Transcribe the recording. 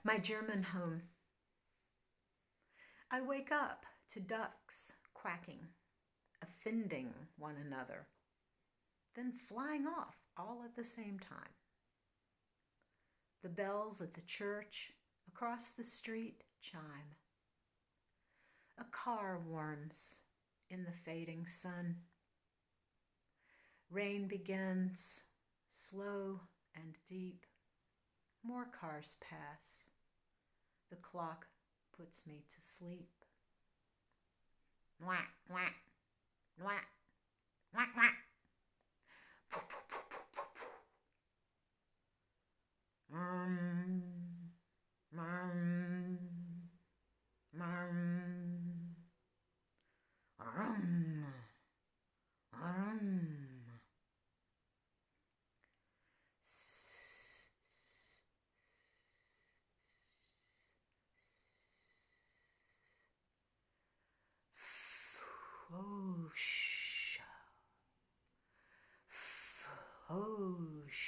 my German home. I wake up to ducks quacking, offending one another, then flying off all at the same time. The bells at the church across the street chime. A car warms in the fading sun. Rain begins, slow and deep. More cars pass. The clock puts me to sleep. Nwak, nwak, nwak, nwak, nwak. Mmumm, mmumm, mmumm, rrRRmm, rrRRmm. Fff-uuu-ohh-shhh-uh. Fff-uuu-ohh-shhh-uh.